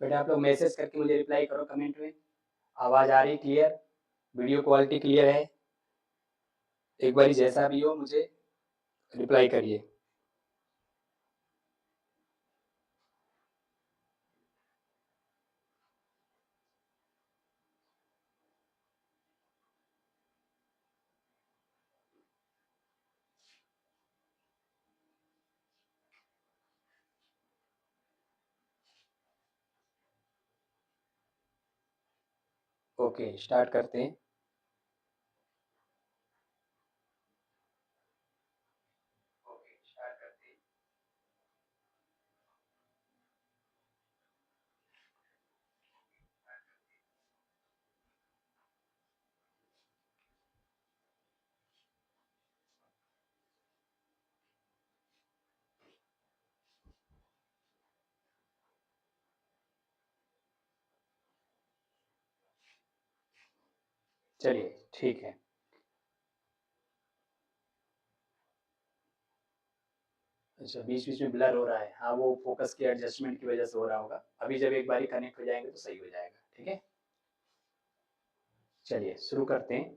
बेटा आप लोग मैसेज करके मुझे रिप्लाई करो कमेंट में। आवाज़ आ रही क्लियर, वीडियो क्वालिटी क्लियर है? एक बारी जैसा भी हो मुझे रिप्लाई करिए। ओके स्टार्ट करते हैं। ओके स्टार्ट करते हैं। चलिए ठीक है। अच्छा बीच बीच में ब्लर हो रहा है, हाँ वो फोकस के एडजस्टमेंट की वजह से हो रहा होगा। अभी जब एक बारी कनेक्ट हो जाएंगे तो सही हो जाएगा। ठीक है चलिए शुरू करते हैं।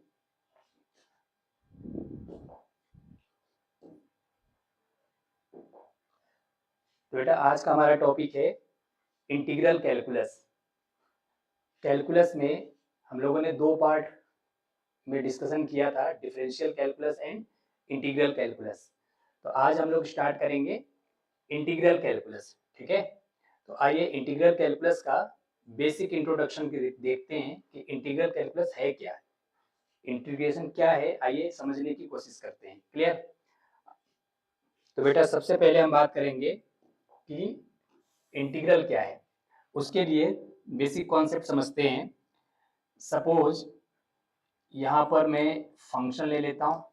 तो बेटा आज का हमारा टॉपिक है इंटीग्रल कैलकुलस। कैलकुलस में हम लोगों ने दो पार्ट में डिस्कशन किया था, differential calculus and integral calculus. तो आज हम लोग स्टार्ट करेंगे इंटीग्रल कैलकुलस। ठीक है तो आइए इंटीग्रल कैलकुलस का बेसिक इंट्रोडक्शन देखते हैं कि इंटीग्रल कैलकुलस है क्या, इंटीग्रेशन क्या है, आइए समझने की कोशिश करते हैं। क्लियर? तो बेटा सबसे पहले हम बात करेंगे कि इंटीग्रल क्या है। उसके लिए बेसिक कॉन्सेप्ट समझते हैं। सपोज यहाँ पर मैं फंक्शन ले लेता हूँ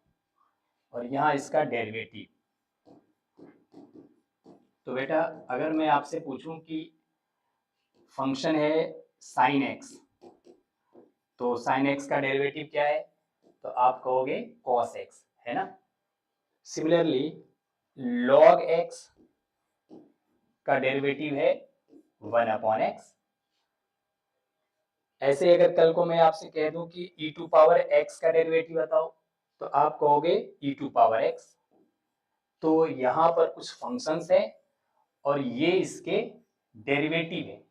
और यहाँ इसका डेरिवेटिव। तो बेटा अगर मैं आपसे पूछूं कि फंक्शन है साइन एक्स, तो साइन एक्स का डेरिवेटिव क्या है? तो आप कहोगे कॉस एक्स, है ना। सिमिलरली लॉग एक्स का डेरिवेटिव है 1/x। ऐसे अगर कल को मैं आपसे कह दूं कि e टू पावर x का डेरिवेटिव बताओ, तो आप कहोगे e टू पावर x। तो यहाँ पर कुछ फंक्शंस है और ये इसके डेरिवेटिव है।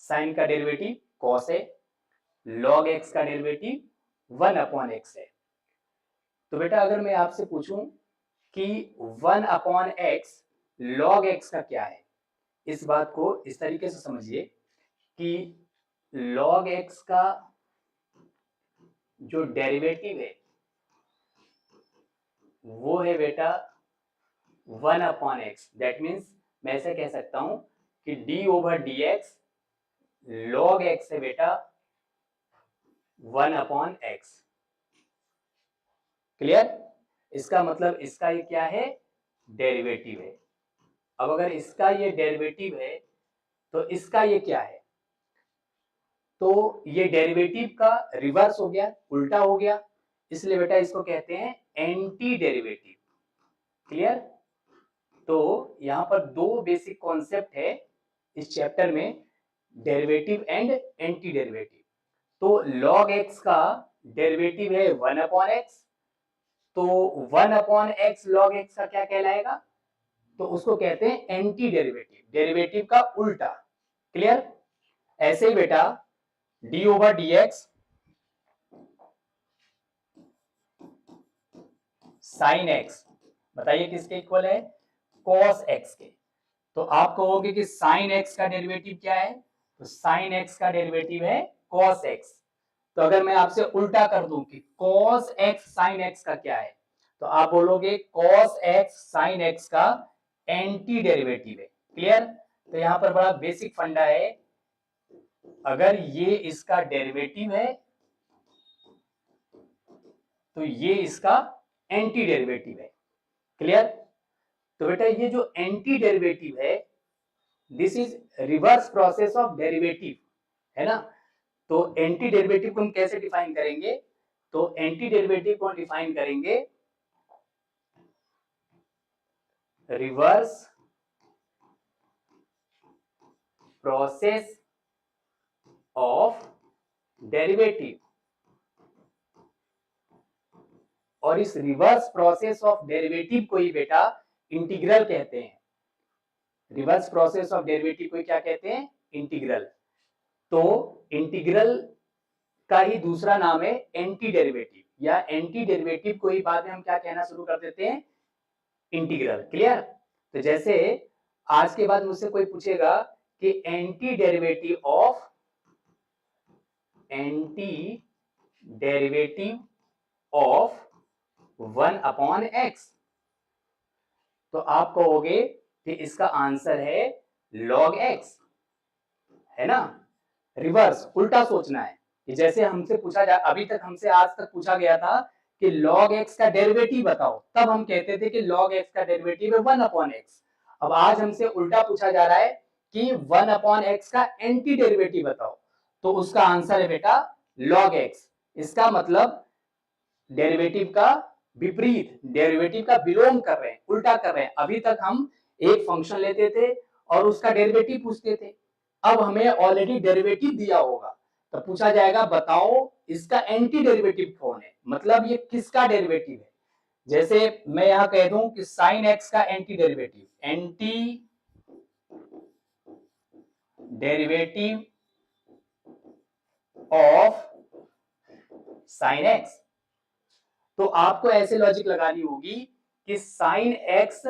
साइन का डेरिवेटिव कॉस है, लॉग एक्स का डेरिवेटिव 1/x है। तो बेटा अगर मैं आपसे पूछूं कि 1/x लॉग एक्स का क्या है, इस बात को इस तरीके से समझिए कि log x का जो डेरिवेटिव है वो है बेटा 1/x। दैट मीन्स मैं ऐसे कह सकता हूं कि d/dx log x है बेटा 1/x। क्लियर? इसका मतलब इसका ये क्या है? डेरिवेटिव है। अब अगर इसका ये डेरिवेटिव है तो इसका ये क्या है? तो ये डेरिवेटिव का रिवर्स हो गया, उल्टा हो गया, इसलिए बेटा इसको कहते हैं एंटी डेरिवेटिव। क्लियर? तो यहां पर दो बेसिक कॉन्सेप्ट है इस चैप्टर में, डेरिवेटिव एंड एंटी डेरिवेटिव। तो log x का डेरिवेटिव है 1/x, तो 1/x log x का क्या कहलाएगा? तो उसको कहते हैं एंटी डेरिवेटिव, डेरिवेटिव का उल्टा। क्लियर? ऐसे ही बेटा d/dx साइन एक्स, बताइए किसके इक्वल है? कॉस एक्स के। तो आप कहोगे कि साइन एक्स का डेरिवेटिव क्या है? तो साइन एक्स का डेरिवेटिव है कॉस एक्स। तो अगर मैं आपसे उल्टा कर दूं कि कॉस एक्स साइन एक्स का क्या है, तो आप बोलोगे कॉस एक्स साइन एक्स का एंटी डेरिवेटिव है। क्लियर? तो यहां पर बड़ा बेसिक फंडा है, अगर ये इसका डेरिवेटिव है तो ये इसका एंटी डेरिवेटिव है। क्लियर? तो बेटा ये जो एंटी डेरिवेटिव है this is reverse process of derivative, है ना। तो एंटी डेरिवेटिव को हम कैसे डिफाइन करेंगे? तो एंटी डेरिवेटिव को डिफाइन करेंगे रिवर्स प्रोसेस ऑफ डेरिवेटिव, और इस रिवर्स प्रोसेस ऑफ डेरिवेटिव को ही बेटा इंटीग्रल कहते हैं। रिवर्स प्रोसेस ऑफ डेरिवेटिव को क्या कहते हैं? इंटीग्रल। तो इंटीग्रल का ही दूसरा नाम है एंटी डेरिवेटिव, या एंटी डेरिवेटिव को ही बाद में हम क्या कहना शुरू कर देते हैं? इंटीग्रल। क्लियर? तो जैसे आज के बाद मुझसे कोई पूछेगा कि anti derivative of one upon x, तो आप कहोगे कि इसका आंसर है log x, है ना? रिवर्स, उल्टा सोचना है कि जैसे हमसे पूछा जा, अभी तक हमसे आज तक पूछा गया था कि log x का डेरिवेटिव बताओ, तब हम कहते थे कि log x का डेरिवेटिव है 1 अपॉन x। अब आज हमसे उल्टा पूछा जा रहा है कि 1 अपॉन x का एंटी डेरिवेटिव बताओ, तो उसका आंसर है बेटा log x। इसका मतलब डेरिवेटिव का विपरीत, डेरिवेटिव का विलोम कर रहे हैं, उल्टा कर रहे हैं। अभी तक हम एक फंक्शन लेते थे और उसका डेरिवेटिव पूछते थे, अब हमें ऑलरेडी डेरिवेटिव दिया होगा, तो पूछा जाएगा बताओ इसका एंटी डेरिवेटिव कौन है, मतलब ये किसका डेरिवेटिव है। जैसे मैं यहां कह दूं कि साइन एक्स का anti derivative, anti derivative of sine x, तो आपको ऐसे लॉजिक लगानी होगी कि साइन एक्स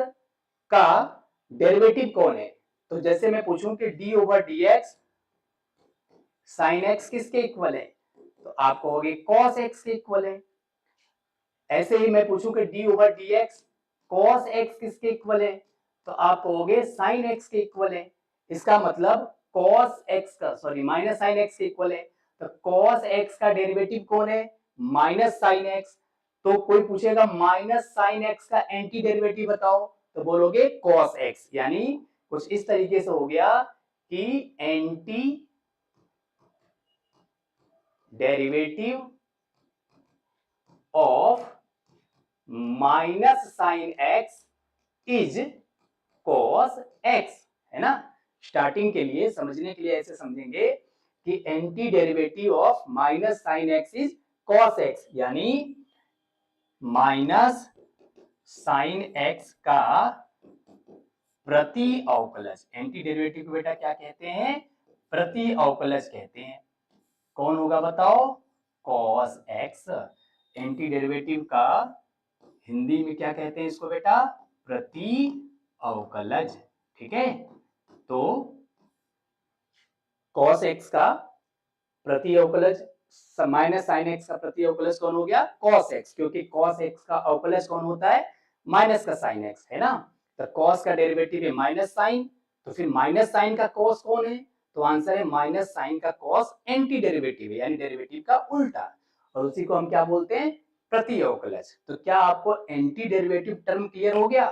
का डेरिवेटिव कौन है। तो जैसे मैं पूछूं कि d over d x sine x किसके इक्वल है, तो आप कहोगे कॉस एक्स के इक्वल है। ऐसे ही मैं पूछूं कि d over d x cos x किसके इक्वल है, तो आप कहोगे साइन एक्स के इक्वल है। इसका मतलब कॉस एक्स का, सॉरी, माइनस साइन एक्स के इक्वल है। तो कॉस एक्स का डेरिवेटिव कौन है? Minus sign x. तो कोई पूछेगा माइनस साइन एक्स का एंटी डेरिवेटिव बताओ, तो बोलोगे कॉस एक्स। यानी कुछ इस तरीके से हो गया कि anti derivative of minus sine x is cos x, है ना? स्टार्टिंग के लिए, समझने के लिए ऐसे समझेंगे कि anti derivative of minus sine x is cos x, यानी माइनस साइन एक्स का प्रति अवकलज। एंटी डेरिवेटिव को बेटा क्या कहते हैं? प्रति अवकलज कहते हैं। कौन होगा बताओ? Cos x. एंटी डेरिवेटिव का हिंदी में क्या कहते हैं इसको बेटा? प्रति अवकलज। ठीक है, तो कॉस एक्स का प्रति अवकलज, माइनस साइन एक्स का प्रति अवकलज कौन हो गया? कॉस एक्स, क्योंकि कॉस एक्स का अवकलज कौन होता है? माइनस का साइन एक्स, है ना? तो कॉस का डेरिवेटिव है माइनस साइन, तो फिर माइनस साइन का कॉस कौन है? तो आंसर है माइनस साइन का कॉस एंटी डेरिवेटिव है, यानी डेरिवेटिव का उल्टा, और उसी को हम क्या बोलते हैं? प्रति अवकलज। तो क्या आपको एंटी डेरिवेटिव टर्म क्लियर हो गया?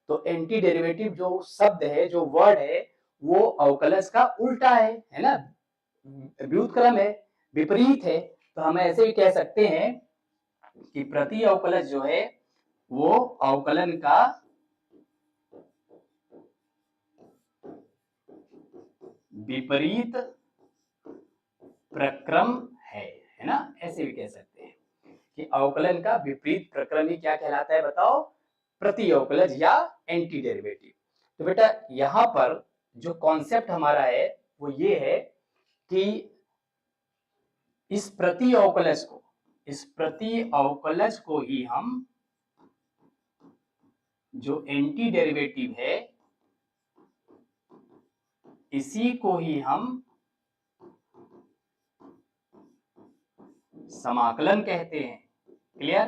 तो एंटी डेरिवेटिव जो शब्द है, जो वर्ड है, वो अवकलज का उल्टा है ना? व्युत्क्रम है, विपरीत है। तो हम ऐसे ही कह सकते हैं कि प्रति अवकलज जो है वो अवकलन का विपरीत प्रक्रम है ना? ऐसे भी कह सकते हैं कि अवकलन का विपरीत प्रक्रम ही क्या कहलाता है बताओ? प्रति अवकलज या एंटी डेरिवेटिव। तो बेटा यहां पर जो कॉन्सेप्ट हमारा है वो ये है कि इस प्रति अवकलज को ही हम, जो एंटी डेरिवेटिव है, इसी को ही हम समाकलन कहते हैं। क्लियर?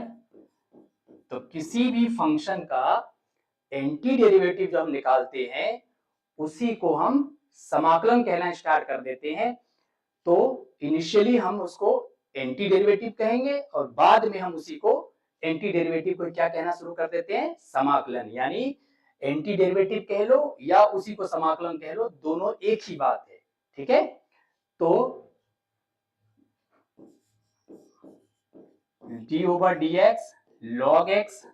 तो किसी भी फंक्शन का एंटी डेरिवेटिव जो हम निकालते हैं उसी को हम समाकलन कहना स्टार्ट कर देते हैं। तो इनिशियली हम उसको एंटी डेरिवेटिव कहेंगे और बाद में हम उसी को, एंटी डेरिवेटिव को क्या कहना शुरू कर देते हैं? समाकलन। यानी एंटी डेरिवेटिव कह लो या उसी को समाकलन कह लो, दोनों एक ही बात है। ठीक है? तो D over d x log x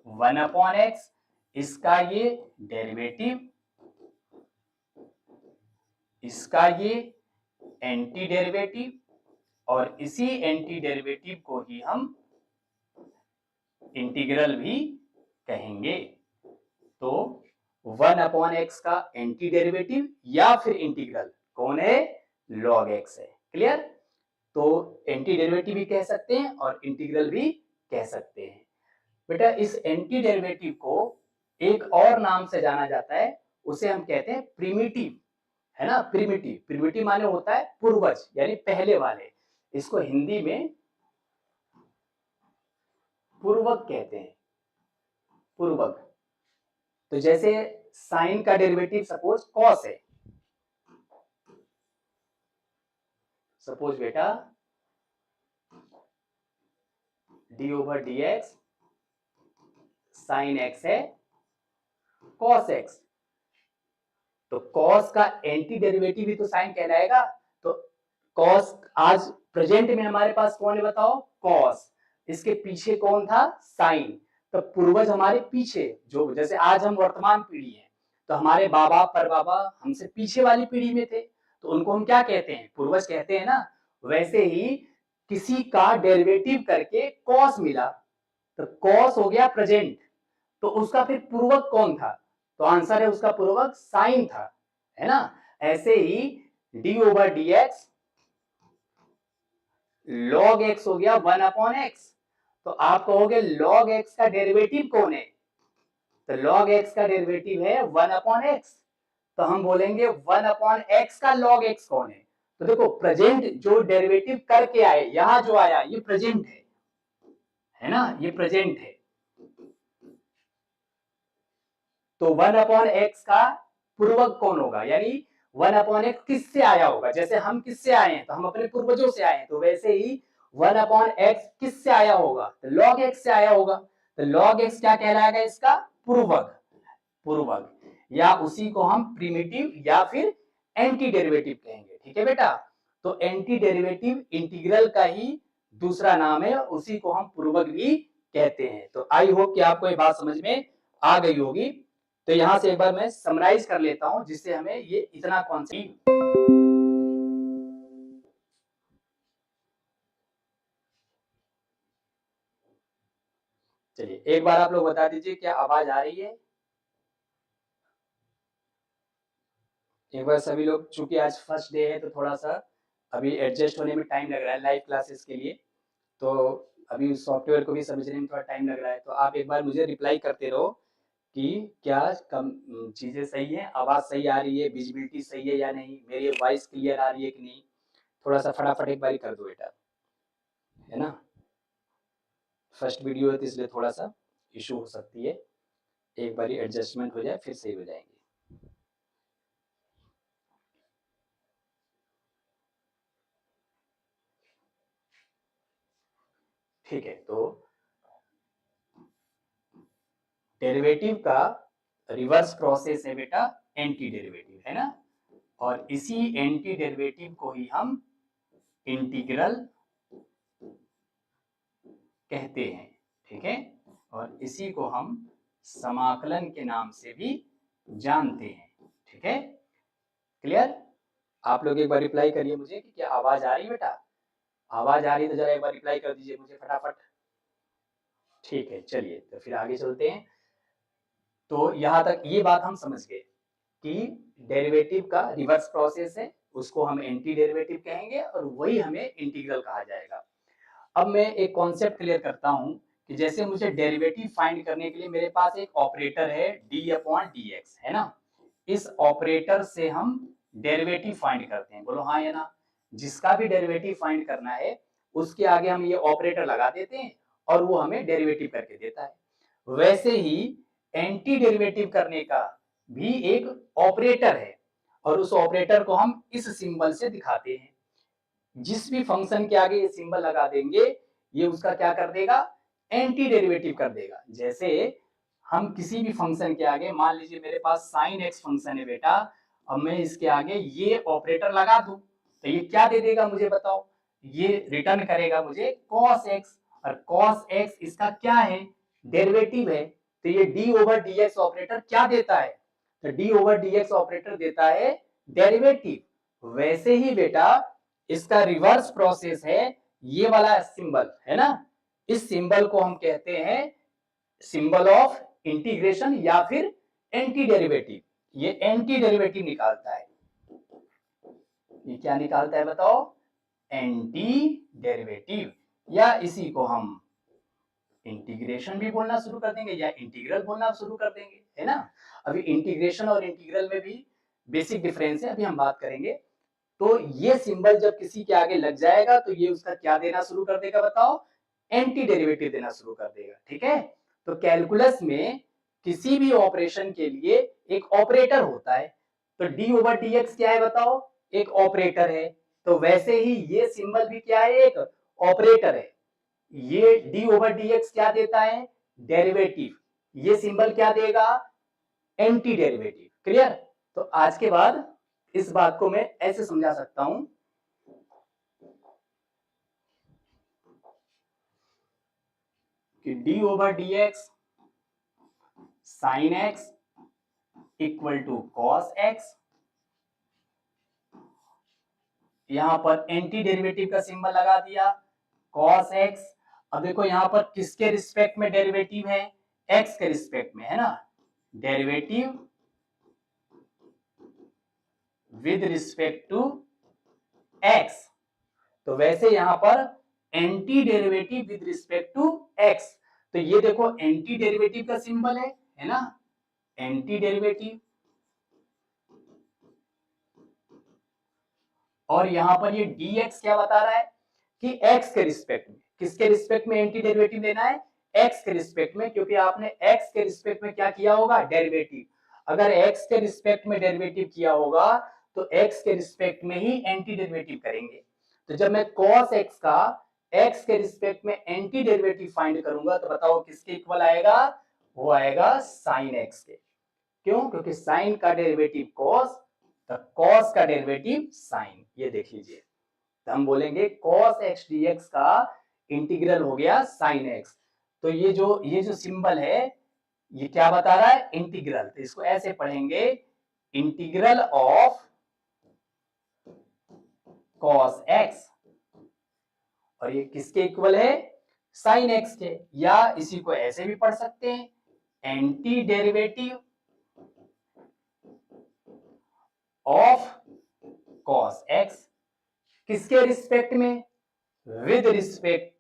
1 upon x, इसका ये डेरिवेटिव, इसका ये एंटी डेरिवेटिव, और इसी एंटी डेरिवेटिव को ही हम इंटीग्रल भी कहेंगे। तो 1/x का एंटी डेरिवेटिव या फिर इंटीग्रल कौन है? log x है। क्लियर? तो एंटी डेरिवेटिव भी कह सकते हैं और इंटीग्रल भी कह सकते हैं। बेटा इस एंटी डेरिवेटिव को एक और नाम से जाना जाता है, उसे हम कहते हैं प्रिमिटिव, है ना? प्रिमिटिव, प्रिमिटिव माने होता है पूर्वज, यानी पहले वाले। इसको हिंदी में पूर्वक कहते हैं, पूर्वक। तो जैसे साइन का डेरिवेटिव सपोज कॉस है, सपोज बेटा d/dx साइन x है cos x, तो cos का एंटी डेरिवेटिव भी तो साइन कहलाएगा। तो cos आज प्रेजेंट में हमारे पास कौन है बताओ? cos। इसके पीछे कौन था? साइन। तो पूर्वज हमारे पीछे, जो जैसे आज हम वर्तमान पीढ़ी है, तो हमारे बाबा परबाबा हमसे पीछे वाली पीढ़ी में थे, तो उनको हम क्या कहते हैं? पूर्वज कहते हैं ना। वैसे ही किसी का डेरिवेटिव करके cos मिला, तो cos हो गया प्रेजेंट, तो उसका फिर पूर्वक कौन था? तो आंसर है उसका पूर्वक साइन था, है ना? ऐसे ही d/dx log x हो गया 1/x। तो आप कहोगे log x का डेरिवेटिव कौन है? तो log x का डेरिवेटिव है 1/x। तो हम बोलेंगे 1/x का log x कौन है? तो देखो प्रेजेंट जो डेरिवेटिव करके आए, यहां जो आया ये प्रेजेंट है ना? ये प्रेजेंट है। तो 1/x का पूर्वक कौन होगा? यानी 1/x किससे आया होगा? जैसे हम किससे आए हैं? तो हम अपने पूर्वजों से आए हैं, तो वैसे ही 1/x किससे आया होगा? तो log x से आया होगा। तो log x क्या कहलाएगा? इसका पूर्वक, पूर्वक, या उसी को हम प्रिमिटिव या फिर एंटी डेरिवेटिव कहेंगे। ठीक है बेटा? तो एंटी डेरिवेटिव इंटीग्रल का ही दूसरा नाम है, उसी को हम पूर्वक भी कहते हैं। तो आई होप कि आपको ये बात समझ में आ गई होगी। तो यहां से एक बार मैं समराइज कर लेता हूं, जिससे हमें ये इतना कॉन्सेप्ट। चलिए एक बार आप लोग बता दीजिए क्या आवाज आ रही है? एक बार सभी लोग, चूंकि आज फर्स्ट डे है तो थोड़ा सा अभी एडजस्ट होने में टाइम लग रहा है लाइव क्लासेस के लिए, तो अभी सॉफ्टवेयर को भी समझने में थोड़ा टाइम लग रहा है। तो आप एक बार मुझे रिप्लाई करते रहो कि क्या कम चीजें सही है, आवाज सही आ रही है, विजिबिलिटी सही है या नहीं, मेरी वॉइस क्लियर आ रही है कि नहीं। थोड़ा सा फटाफट एक बार कर दो बेटा, है ना? फर्स्ट वीडियो है तो इसलिए थोड़ा सा इशू हो सकती है, एक बार एडजस्टमेंट हो जाए फिर सही हो जाएंगे। ठीक है, तो डेरिवेटिव का रिवर्स प्रोसेस है बेटा एंटी डेरिवेटिव, है ना? और इसी एंटी डेरिवेटिव को ही हम इंटीग्रल कहते हैं। ठीक है? और इसी को हम समाकलन के नाम से भी जानते हैं। ठीक है? क्लियर? आप लोग एक बार रिप्लाई करिए मुझे कि क्या आवाज आ रही है बेटा? आवाज आ रही है तो जरा एक बार रिप्लाई कर दीजिए मुझे फटाफट। ठीक है, चलिए तो फिर आगे चलते हैं। तो यहां तक ये बात हम समझ गए कि डेरिवेटिव का रिवर्स प्रोसेस है, उसको हम एंटी डेरिवेटिव कहेंगे और वही हमें इंटीग्रल कहा जाएगा। अब मैं एक कॉन्सेप्ट क्लियर करता हूं कि जैसे मुझे डेरिवेटिव फाइंड करने के लिए मेरे पास एक ऑपरेटर है d/dx, है ना? इस ऑपरेटर से हम डेरिवेटिव फाइंड करते हैं, बोलो हाँ या ना? जिसका भी डेरिवेटिव फाइंड करना है उसके आगे हम ये ऑपरेटर लगा देते हैं और वो हमें डेरिवेटिव करके देता है। वैसे ही एंटी डेरिवेटिव करने का भी एक ऑपरेटर है और उस ऑपरेटर को हम इस सिंबल से दिखाते हैं। जिस भी फंक्शन के आगे ये सिंबल लगा देंगे ये उसका क्या कर देगा? एंटी डेरिवेटिव कर देगा। जैसे हम किसी भी फंक्शन के आगे, मान लीजिए मेरे पास साइन एक्स फंक्शन है बेटा, अब मैं इसके आगे ये ऑपरेटर लगा दूं तो ये क्या दे देगा मुझे बताओ? ये रिटर्न करेगा मुझे cos x, और cos x इसका क्या है? डेरिवेटिव है। तो ये d/dx ऑपरेटर क्या देता है? तो d/dx ऑपरेटर देता है डेरिवेटिव। वैसे ही बेटा इसका रिवर्स प्रोसेस है, ये वाला सिंबल है ना, इस सिंबल को हम कहते हैं सिंबल ऑफ इंटीग्रेशन या फिर एंटी डेरिवेटिव। ये एंटी डेरिवेटिव निकालता है। ये क्या निकालता है बताओ? एंटी डेरिवेटिव, या इसी को हम इंटीग्रेशन भी बोलना शुरू कर देंगे या इंटीग्रल बोलना शुरू कर देंगे, है ना। अभी इंटीग्रेशन और इंटीग्रल में भी बेसिक डिफरेंस है, अभी हम बात करेंगे। तो ये सिंबल जब किसी के आगे लग जाएगा तो ये उसका क्या देना शुरू कर देगा बताओ? एंटी डेरिवेटिव देना शुरू कर देगा, ठीक है। तो कैलकुलस में किसी भी ऑपरेशन के लिए एक ऑपरेटर होता है, तो डी ओवर डी एक्स क्या है बताओ? एक ऑपरेटर है। तो वैसे ही ये सिंबल भी क्या है? एक ऑपरेटर है। ये डी ओवर डी एक्स क्या देता है? डेरिवेटिव। ये सिंबल क्या देगा? Anti derivative. क्लियर? तो आज के बाद इस बात को मैं ऐसे समझा सकता हूं कि d over d x sine x equal to cos x. यहां पर एंटी डेरिवेटिव का सिंबल लगा दिया, कॉस एक्स। अब देखो यहां पर किसके रिस्पेक्ट में डेरिवेटिव है? एक्स के रिस्पेक्ट में, है ना। Derivative with respect to x. तो वैसे यहां पर anti derivative with respect to x, तो ये देखो एंटी डेरिवेटिव का सिंबल है ना, एंटी डेरिवेटिव। और यहां पर ये dx क्या बता रहा है कि x के रिस्पेक्ट में, किसके रिस्पेक्ट में एंटी डेरिवेटिव लेना है? x के रिस्पेक्ट में, क्योंकि आपने x के रिस्पेक्ट में क्या किया होगा? डेरिवेटिव। अगर x के रिस्पेक्ट में डेरिवेटिव किया होगा तो x के रिस्पेक्ट में ही एंटी डेरिवेटिव करेंगे। तो जब मैं cos x का x के रिस्पेक्ट में एंटी डेरिवेटिव फाइंड करूंगा तो बताओ किसके इक्वल आएगा? वो आएगा sin x के। क्यों? क्योंकि sin का डेरिवेटिव cos, तो cos का डेरिवेटिव sin। ये देख लीजिए, तो हम बोलेंगे cos x dx का इंटीग्रल हो गया sin x। तो ये जो सिंबल है ये क्या बता रहा है? इंटीग्रल। तो इसको ऐसे पढ़ेंगे, इंटीग्रल ऑफ cos x, और ये किसके इक्वल है? sin x के। या इसी को ऐसे भी पढ़ सकते हैं, anti derivative of cos x, किसके रिस्पेक्ट में? With respect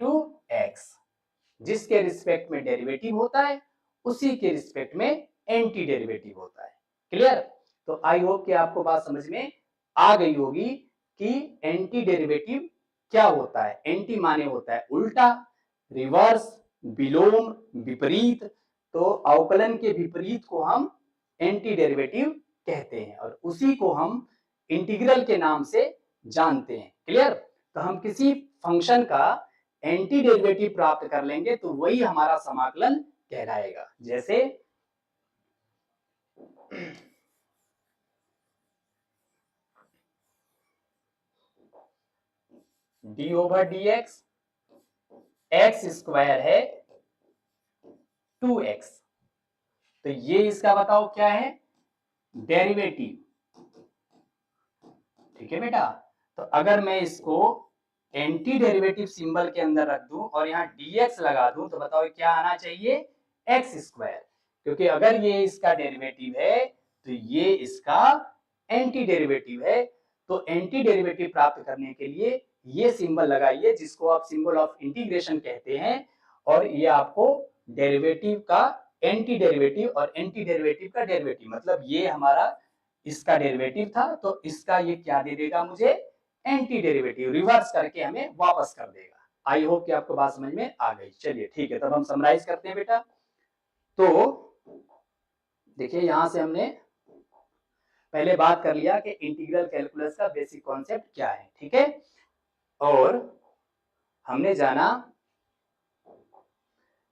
to x। जिसके रिस्पेक्ट में डेरिवेटिव होता है उसी के रिस्पेक्ट में एंटी डेरिवेटिव होता है। क्लियर? तो आई होप कि आपको बात समझ में आ गई होगी कि एंटी डेरिवेटिव क्या होता है। एंटी माने होता है उल्टा, रिवर्स, विलोम, विपरीत। तो अवकलन के विपरीत को हम एंटी डेरिवेटिव कहते हैं और उसी को हम इंटीग्रल के नाम से जानते हैं। क्लियर? तो हम किसी फंक्शन का एंटी डेरिवेटिव प्राप्त कर लेंगे तो वही हमारा समाकलन कहलाएगा। जैसे d over d x, x square है 2x, तो ये इसका बताओ क्या है? डेरिवेटिव। ठीक है बेटा। तो अगर मैं इसको एंटी डेरिवेटिव सिंबल के अंदर रख दूं और यहाँ dx लगा दूं तो बताओ क्या आना चाहिए? X square. क्योंकि अगर ये इसका डेरिवेटिव है तो ये इसका एंटी डेरिवेटिव है। तो एंटी डेरिवेटिव प्राप्त करने के लिए ये सिंबल लगाइए जिसको आप सिंबल ऑफ इंटीग्रेशन कहते हैं, और ये आपको डेरिवेटिव का एंटी डेरिवेटिव और एंटी डेरिवेटिव का डेरिवेटिव, मतलब ये हमारा इसका डेरिवेटिव था तो इसका ये क्या दे देगा मुझे? एंटी डेरिवेटिव, रिवर्स करके हमें वापस कर देगा। आई होप कि आपको बात समझ में आ गई। चलिए ठीक है, तब हम समराइज करते हैं बेटा। तो देखिए यहां से हमने पहले बात कर लिया कि इंटीग्रल कैलकुलस का बेसिक कॉन्सेप्ट क्या है, ठीक है। और हमने जाना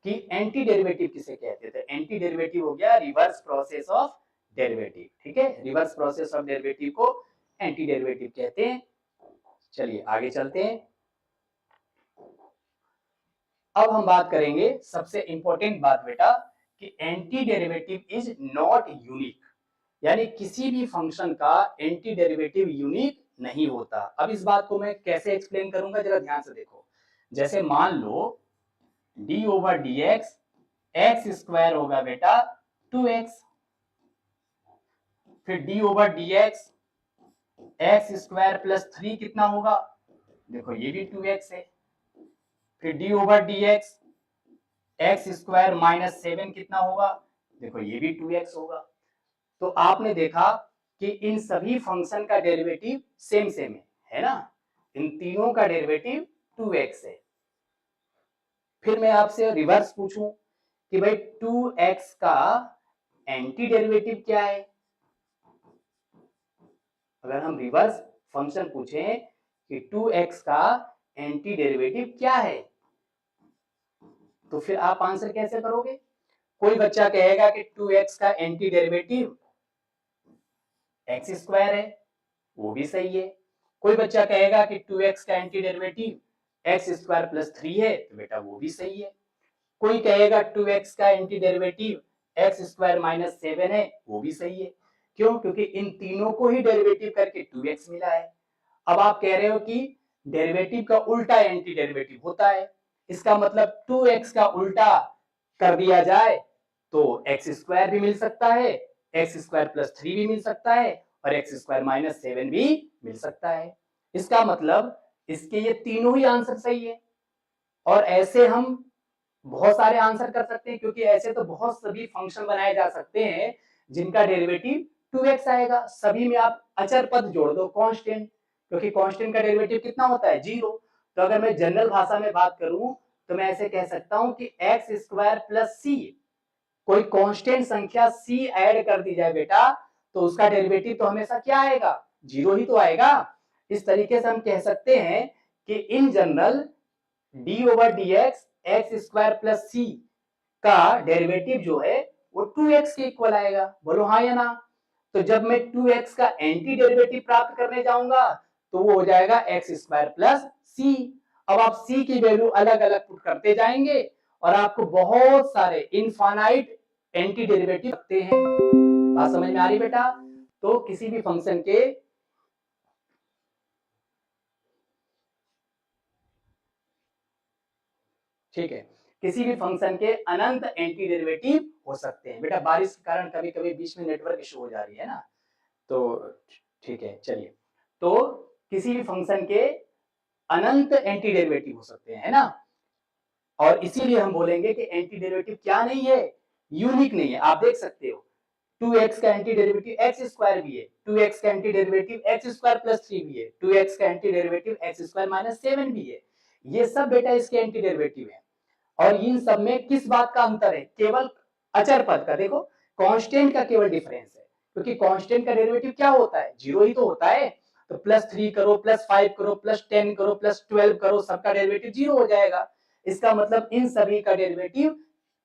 कि एंटी डेरिवेटिव किसे कहते थे। एंटी डेरिवेटिव हो गया रिवर्स प्रोसेस ऑफ डेरिवेटिव, ठीक है। रिवर्स प्रोसेस ऑफ डेरिवेटिव को एंटी डेरिवेटिव कहते हैं। चलिए आगे चलते हैं। अब हम बात करेंगे सबसे इंपॉर्टेंट बात बेटा कि anti derivative is not unique. यानी किसी भी फंक्शन का एंटी डेरिवेटिव यूनिक नहीं होता। अब इस बात को मैं कैसे एक्सप्लेन करूंगा, जरा ध्यान से देखो। जैसे मान लो d over d x square होगा बेटा 2x, फिर d over d x square plus 3 कितना होगा, देखो ये भी 2x है। फिर d over d x square minus 7 कितना होगा, देखो ये भी 2x होगा। तो आपने देखा कि इन सभी फंक्शन का डेरिवेटिव सेम सेम है ना, इन तीनों का डेरिवेटिव 2x है। फिर मैं आपसे रिवर्स पूछूं कि भाई 2x का एंटी डेरिवेटिव क्या है। अगर हम रिवर्स फंक्शन पूछें कि 2x का एंटी डेरिवेटिव क्या है, तो फिर आप आंसर कैसे करोगे। कोई बच्चा कहेगा कि 2x का एंटी डेरिवेटिव एक्स स्क्वायर है, वो भी सही है। कोई बच्चा कहेगा कि 2x का anti derivative x square plus 3 है, तो बेटा वो भी सही है। कोई कहेगा 2x का anti derivative x square minus 7 है, वो भी सही है। क्यों, क्योंकि इन तीनों को ही डेरिवेटिव करके 2x मिला है। अब आप कह रहे हो कि डेरिवेटिव का उल्टा एंटी डेरिवेटिव होता है, इसका मतलब 2x का उल्टा कर दिया जाए तो एक्स स्क्वायर भी मिल सकता है, एक्स स्क्वायर प्लस 3 भी मिल सकता है, और एक्स स्क्वायर माइनस 7 भी मिल सकता है। इसका मतलब इसके ये तीनों ही आंसर सही है। और ऐसे हम बहुत सारे आंसर कर सकते हैं, क्योंकि ऐसे तो बहुत सभी फंक्शन बनाए जा सकते हैं जिनका डेरिवेटिव 2x आएगा। सभी में आप अचर पद जोड़ दो, कांस्टेंट, क्योंकि कांस्टेंट का डेरिवेटिव कितना होता है, 0। तो अगर मैं जनरल भाषा में बात करूं तो मैं ऐसे कह सकता हूं कि एक्स स्क्वायर प्लस सी, कोई कांस्टेंट संख्या c ऐड कर दी जाए बेटा, तो उसका डेरिवेटिव तो हमेशा क्या आएगा, 0 ही तो आएगा। इस तरीके से हम कह सकते हैं कि in general d over d x square plus C का डेरिवेटिव जो है वो 2x के इक्वल आएगा। बोलो हाँ या ना। तो जब मैं 2x का एंटी डेरिवेटिव प्राप्त करने जाऊंगा तो वो हो जाएगा एक्स स्क्वायर प्लस सी। अब आप c की वैल्यू अलग अलग पुट करते जाएंगे और आपको बहुत सारे इनफाइनाइट एंटी डेरिवेटिव रखते हैं। बात समझ में आ रही बेटा। तो किसी भी फंक्शन के ठीक है, किसी भी फंक्शन के अनंत एंटी डेरिवेटिव हो सकते हैं। बेटा बारिश के कारण कभी कभी बीच में नेटवर्क इशू हो जा रही है ना, तो ठीक है चलिए। तो किसी भी फंक्शन के अनंत एंटी डेरिवेटिव हो सकते हैं, है ना। और इसीलिए हम बोलेंगे कि एंटी डेरिवेटिव क्या नहीं है, यूनिक नहीं है। आप देख सकते हो 2x का एंटी डेरिवेटिव एक्स स्क्वायर भी है, 2x का anti derivative x square plus 3 भी है, 2x का anti derivative x square minus 7 भी है। ये सब बेटा इसके एंटी डेरिवेटिव है। और इन सब में किस बात का अंतर है, केवल अचर पद का। देखो कांस्टेंट का केवल डिफरेंस है, क्योंकि कांस्टेंट का डेरिवेटिव क्या होता है, 0 ही तो होता है। तो +3 करो, +5 करो, +10 करो, +12 करो, सबका डेरिवेटिव 0 हो जाएगा। इसका मतलब इन सभी का डेरिवेटिव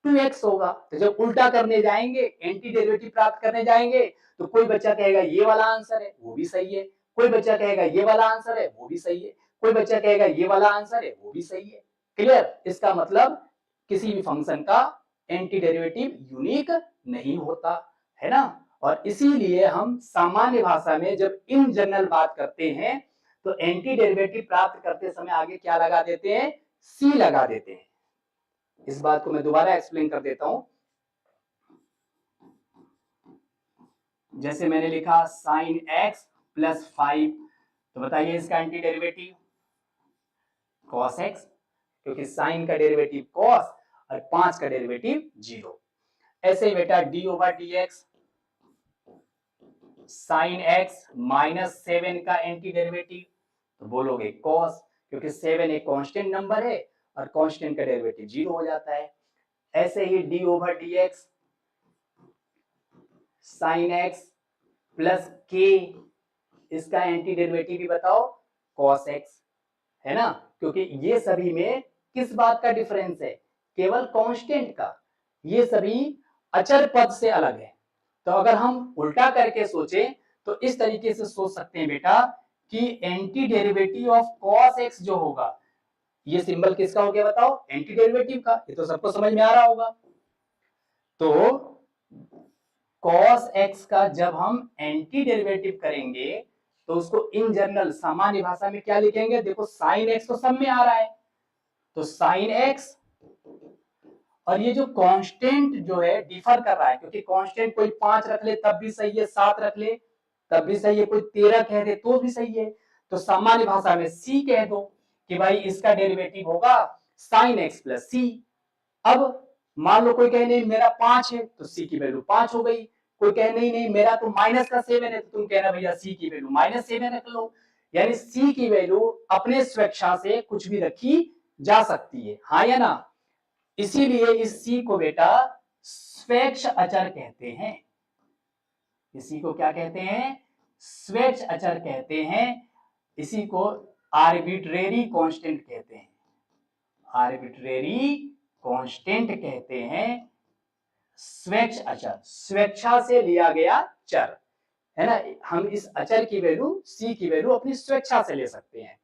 2x होगा। तो जब उल्टा करने जाएंगे, एंटी डेरिवेटिव प्राप्त करने जाएंगे, तो कोई बच्चा कहेगा ये वाला आंसर है, वो भी सही है। कोई बच्चा कहेगा ये वाला आंसर है, वो भी सही है। कोई बच्चा कहेगा ये वाला आंसर है, वो भी सही है। क्लियर। इसका मतलब किसी भी फंक्शन का एंटी डेरिवेटिव यूनिक नहीं होता, है ना। और इसीलिए हम सामान्य भाषा में जब इन जनरल बात करते हैं तो एंटी डेरिवेटिव प्राप्त करते समय आगे क्या लगा देते हैं, सी लगा देते हैं। इस बात को मैं दोबारा एक्सप्लेन कर देता हूं। जैसे मैंने लिखा साइन एक्स प्लस 5, तो बताइए इसका एंटी डेरिवेटिव कॉस एक्स, क्योंकि साइन का डेरिवेटिव कॉस और 5 का डेरिवेटिव 0। ऐसे ही बेटा D over d x sine x minus 7 का एंटी डेरिवेटिव, तो बोलोगे कॉस, क्योंकि 7 एक कांस्टेंट नंबर है और कांस्टेंट का डेरिवेटिव 0 हो जाता है। ऐसे ही d over d x sine x plus K, इसका एंटी डेरिवेटिव भी बताओ कॉस एक्स, है ना। क्योंकि ये सभी में किस बात का डिफरेंस है, केवल कांस्टेंट का। ये सभी अचर पद से अलग है। तो अगर हम उल्टा करके सोचें तो इस तरीके से सोच सकते हैं बेटा कि anti derivative of cos x जो होगा, ये सिंबल किसका हो गया बताओ, एंटी डेरिवेटिव का। ये तो सबको समझ में आ रहा होगा। तो cos x का जब हम एंटी डेरिवेटिव करेंगे तो उसको इन जनरल सामान्य भाषा में क्या लिखेंगे? देखो sin x तो सब में आ रहा है, तो sin x, और ये जो कांस्टेंट जो है डिफर कर रहा है, क्योंकि कांस्टेंट कोई 5 रख ले तब भी सही है, 7 रख ले तब भी सही है, कोई 13 कह दे तो भी सही है, तो सामान्य भाषा में c कह दो कि भाई इसका डेरिवेटिव होगा sin x प्लस c। अब मान लो कोई कहे नहीं मेरा 5 है तो c की वैल्यू 5 हो गई, कोई कहे नहीं मेरा तो माइनस का 7 है तो तुम कहना भैया c की वैल्यू -7 रख लो, यानी c की वैल्यू अपने स्वेच्छा से कुछ भी रखी जा सकती है, हाँ या ना। इसीलिए इस c को बेटा स्वेच्छ अचर कहते हैं, इसी को क्या कहते हैं? स्वेच्छ अचर कहते हैं, इसी को आर्बिट्रेरी कांस्टेंट कहते हैं, आर्बिट्रेरी कांस्टेंट कहते हैं, स्वेच्छ अचर, स्वेच्छा से लिया गया चर है ना। हम इस अचर की वैल्यू c की वैल्यू अपनी स्वेच्छा से ले सकते हैं,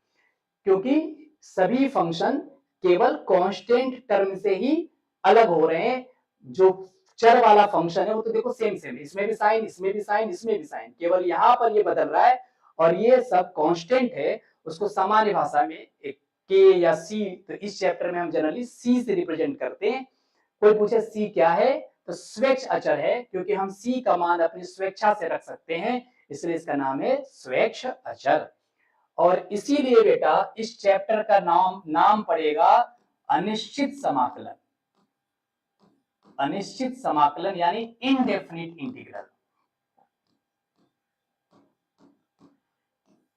क्योंकि सभी फंक्शन केवल कांस्टेंट टर्म से ही अलग हो रहे हैं। जो चर वाला फंक्शन है वो तो देखो सेम सेम, इसमें भी साइन, इसमें भी साइन, इसमें भी साइन, केवल यहाँ पर ये बदल रहा है, और ये सब कांस्टेंट है, उसको सामान्य भाषा में एक के या सी, तो इस चैप्टर में हम जनरली सी से रिप्रेजेंट करते हैं। कोई पूछे सी क्या है, तो स्वेच्छ अचर है, क्योंकि हम सी का मान अपनी स्वेच्छा से रख सकते हैं, इसलिए इसका नाम है स्वेच्छ अचर। और इसीलिए बेटा इस चैप्टर का नाम पड़ेगा अनिश्चित समाकलन, अनिश्चित समाकलन यानी indefinite integral,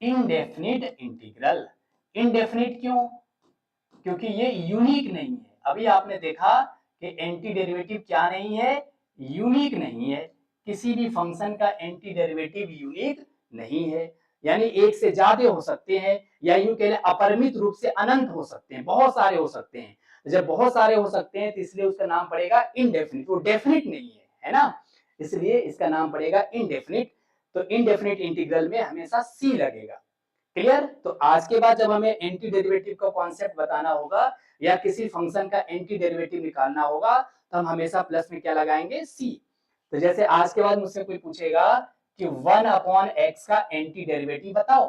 indefinite integral. Indefinite क्यों? क्योंकि ये यूनिक नहीं है। अभी आपने देखा कि एंटी डेरिवेटिव क्या नहीं है? यूनिक नहीं है, किसी भी फंक्शन का एंटी डेरिवेटिव यूनिक नहीं है, यानी एक से ज्यादा हो सकते हैं, या यूं कह लें अपरिमित रूप से अनंत हो सकते हैं, बहुत सारे हो सकते हैं। जब बहुत सारे हो सकते हैं तो इसलिए उसका नाम पड़ेगा इनडेफिनिट, वो डेफिनिट नहीं है ना, इसलिए इसका नाम पड़ेगा इनडेफिनिट। तो इनडेफिनिट इंटीग्रल में हमेशा सी लगेगा। क्लियर? तो आज के बाद जब हमें एंटी डेरिवेटिव का कॉन्सेप्ट बताना होगा या किसी फंक्शन का एंटी डेरिवेटिव निकालना होगा तो हम हमेशा प्लस में क्या लगाएंगे? सी। तो जैसे आज के बाद मुझसे कोई पूछेगा कि 1/x का एंटी डेरिवेटिव बताओ,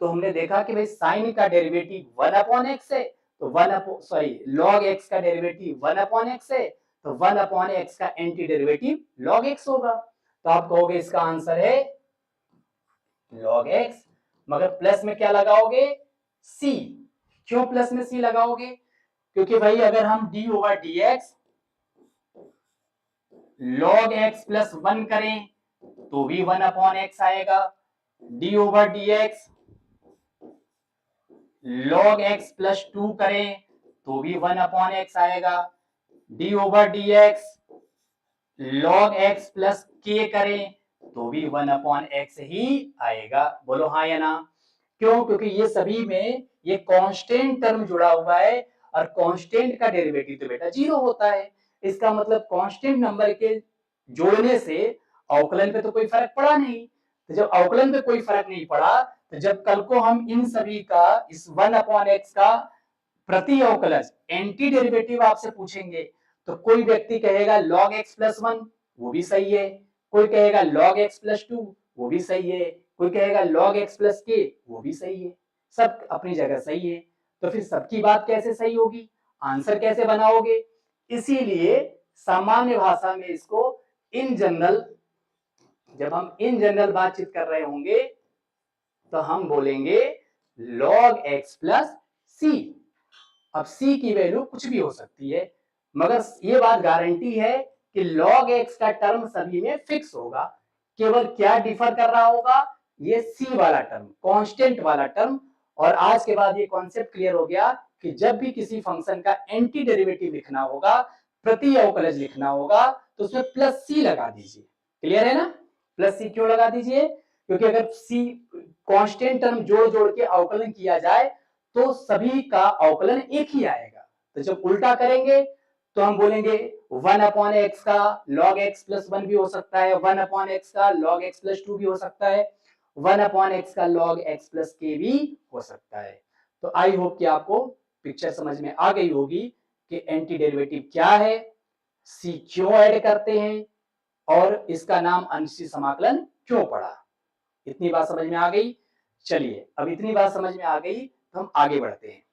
तो हमने देखा कि भाई साइन का डेरिवेटिव 1/x है, तो log x का डेरिवेटिव 1/x है, तो 1/x का एंटी डेरिवेटिव log x होगा। तो आप कहोगे इसका आंसर है log x, मगर प्लस में क्या लगाओगे? c। क्यों प्लस में c लगाओगे? क्योंकि भाई अगर हम d/dx log x प्लस 1 करें तो भी 1/x आएगा, d/dx log x प्लस 2 करें तो भी 1/x आएगा, d/dx log x plus k करें तो भी 1/x ही आएगा। बोलो हाँ या ना? क्यों? क्योंकि ये सभी में ये कांस्टेंट टर्म जुड़ा हुआ है, और कांस्टेंट का डेरिवेटिव तो बेटा 0 होता है। इसका मतलब कांस्टेंट नंबर के जोड़ने से अवकलन पे तो कोई फर्क पड़ा नहीं। तो जब अवकलन पे कोई फर्क नहीं पड़ा, तो जब कल को हम इन सभी का इस 1/x का प्रति अवकलज एंटी डेरिवेटिव आपसे पूछेंगे, तो कोई व्यक्ति कहेगा log x प्लस 1, वो भी सही है, कोई कहेगा log x प्लस 2, वो भी सही है, कोई कहेगा log x प्लस k, वो भी सही है, सब अपनी जगह सही है। तो फिर सबकी बात कैसे सही होगी? आंसर कैसे बनाओगे? इसीलिए सामान्य भाषा में इसको इन जनरल, जब हम इन जनरल बातचीत कर रहे होंगे तो हम बोलेंगे log x प्लस c। अब c की वैल्यू कुछ भी हो सकती है, मगर ये बात गारंटी है कि log x का टर्म सभी में फिक्स होगा। केवल क्या डिफर कर रहा होगा? ये c वाला टर्म, कांस्टेंट वाला टर्म। और आज के बाद ये कॉन्सेप्ट क्लियर हो गया कि जब भी किसी फंक्शन का एंटी डेरिवेटिव लिखना होगा, प्रति अवकलज लिखना होगा, तो उसमें प्लस c लगा दीजिए। क्लियर है ना? प्लस c क्यों लगा दीजिए? क्योंकि अगर c कांस्टेंट टर्म जोड़ जोड़ के अवकलन किया जाए तो सभी का अवकलन एक ही आएगा। तो जब उल्टा करेंगे तो हम बोलेंगे 1/x का log x प्लस 1 भी हो सकता है, 1/x का log x प्लस 2 भी हो सकता है, 1/x का log x प्लस k भी हो सकता है। तो आई होप कि आपको पिक्चर समझ में आ गई होगी कि एंटी डेरिवेटिव क्या है, c क्यों ऐड करते हैं, और इसका नाम अनिश्चित समाकलन क्यों पड़ा। इतनी बात समझ में आ गई। चलिए अब इतनी बात समझ में आ गई तो हम आगे बढ़ते हैं।